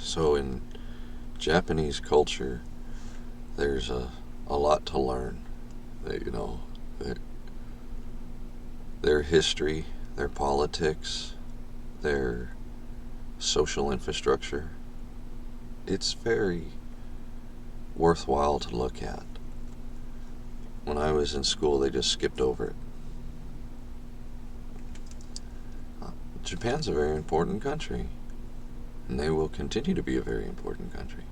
So in Japanese culture, there's a lot to learn. You know, their history, their politics, their social infrastructure. It's very worthwhile to look at. When I was in school, they just skipped over it. Japan's a very important country, and they will continue to be a very important country.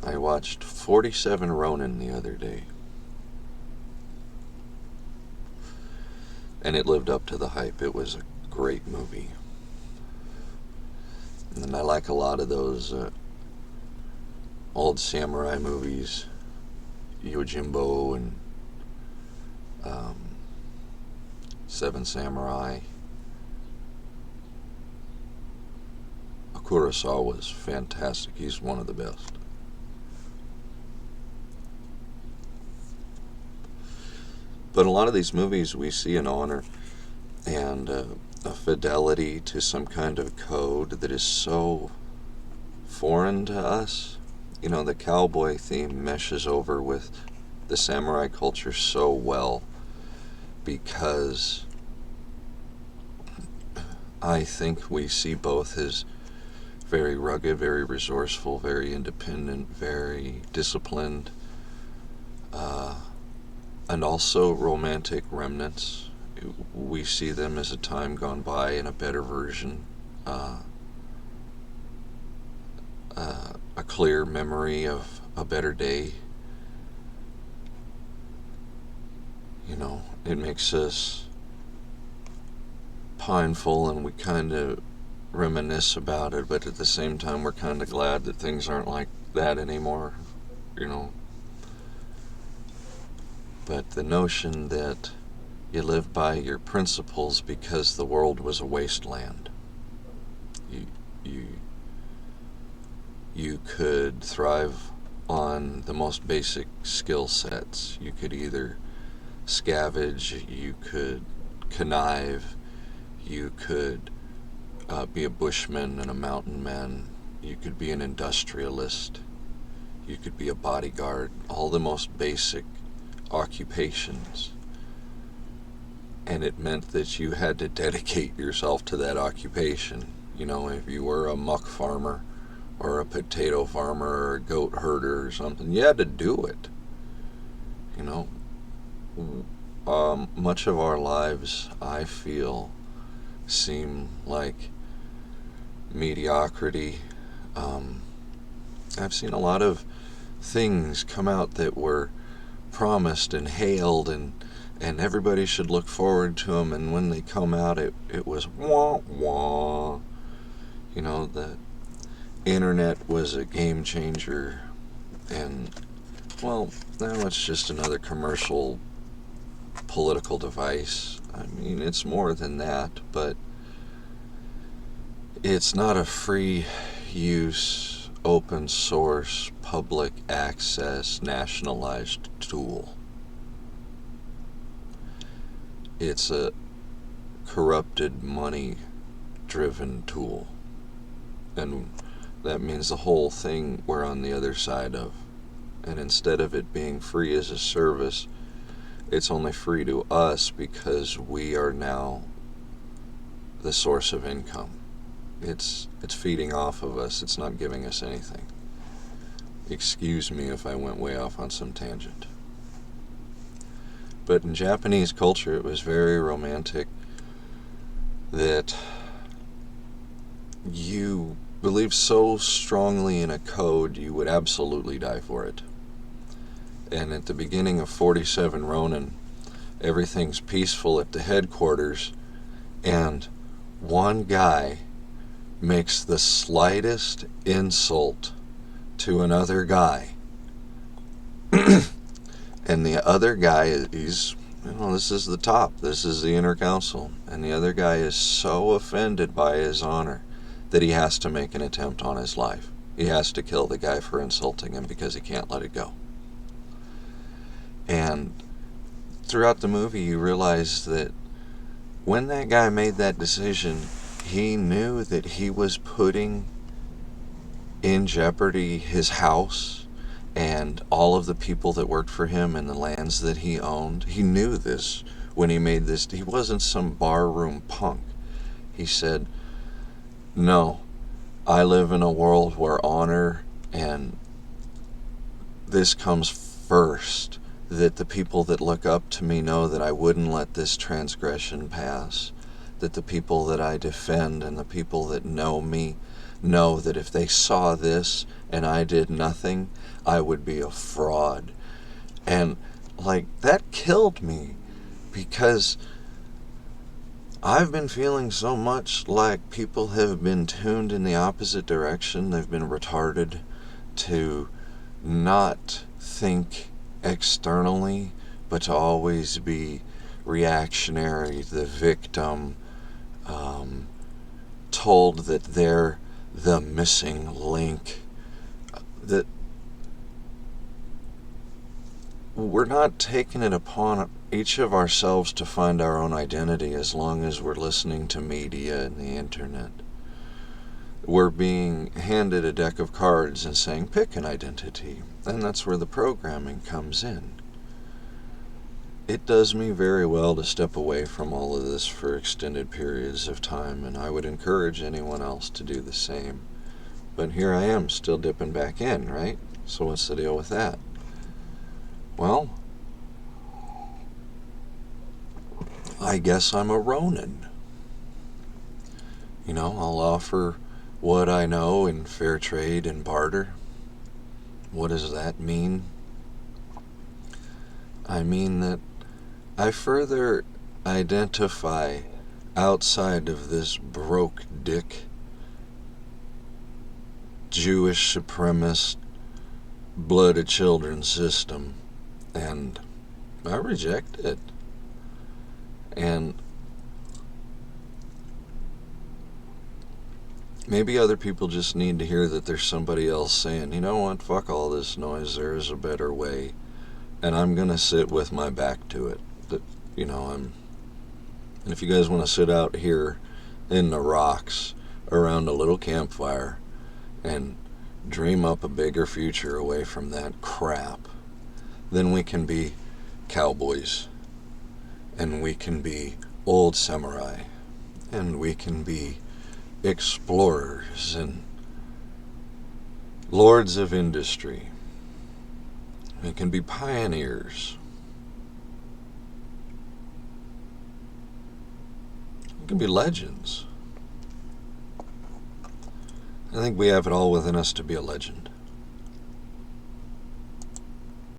I watched 47 Ronin the other day, and it lived up to the hype. It was a great movie. And I like a lot of those old samurai movies, Yojimbo and Seven Samurai. Kurosawa was fantastic. He's one of the best. But a lot of these movies, we see an honor and a fidelity to some kind of code that is so foreign to us. You know, the cowboy theme meshes over with the samurai culture so well, because I think we see both as very rugged, very resourceful, very independent, very disciplined, and also romantic remnants. We see them as a time gone by in a better version, a clear memory of a better day. You know, it makes us pineful, and we kind of reminisce about it, but at the same time we're kind of glad that things aren't like that anymore, you know. But the notion that you live by your principles because the world was a wasteland. You could thrive on the most basic skill sets. You could either scavenge, you could connive, you could be a bushman and a mountain man, you could be an industrialist, you could be a bodyguard, all the most basic occupations. And it meant that you had to dedicate yourself to that occupation. You know, if you were a muck farmer or a potato farmer or a goat herder or something, you had to do it. You know, much of our lives, I feel, seem like mediocrity. I've seen a lot of things come out that were promised and hailed, and everybody should look forward to them, and when they come out, it was wah wah. You know, the internet was a game changer, and, well, now it's just another commercial political device. I mean, it's more than that, but it's not a free use, open source, public access, nationalized tool. It's a corrupted, money-driven tool. And that means the whole thing we're on the other side of. And instead of it being free as a service, it's only free to us because we are now the source of income. It's feeding off of us. It's not giving us anything. Excuse me if I went way off on some tangent. But in Japanese culture, it was very romantic that you believe so strongly in a code, you would absolutely die for it. And at the beginning of 47 Ronin, everything's peaceful at the headquarters, and one guy makes the slightest insult to another guy. And the other guy, he's, you know, this is the top, this is the inner council, and the other guy is so offended by his honor that he has to make an attempt on his life. He has to kill the guy for insulting him because he can't let it go. And throughout the movie, you realize that when that guy made that decision, he knew that he was putting in jeopardy his house and all of the people that worked for him and the lands that he owned. He knew this when he made this. He wasn't some barroom punk. He said, no, I live in a world where honor and this comes first, that the people that look up to me know that I wouldn't let this transgression pass, that the people that I defend and the people that know me know that if they saw this and I did nothing, I would be a fraud. And like, that killed me, because I've been feeling so much like people have been tuned in the opposite direction. They've been retarded to not think externally, but to always be reactionary, the victim, told that they're the missing link, that we're not taking it upon each of ourselves to find our own identity as long as we're listening to media and the internet. We're being handed a deck of cards and saying, pick an identity, and that's where the programming comes in. It does me very well to step away from all of this for extended periods of time, and I would encourage anyone else to do the same. But here I am, still dipping back in, right? So what's the deal with that? Well, I guess I'm a Ronin. You know, I'll offer what I know in fair trade and barter. What does that mean? I mean that I further identify outside of this broke dick, Jewish supremacist, blood of children system, and I reject it. And maybe other people just need to hear that there's somebody else saying, you know what, fuck all this noise, there is a better way, and I'm gonna sit with my back to it. That, you know, and if you guys want to sit out here in the rocks around a little campfire and dream up a bigger future away from that crap, then we can be cowboys, and we can be old samurai, and we can be explorers and lords of industry. We can be pioneers. We can be legends. I think we have it all within us to be a legend.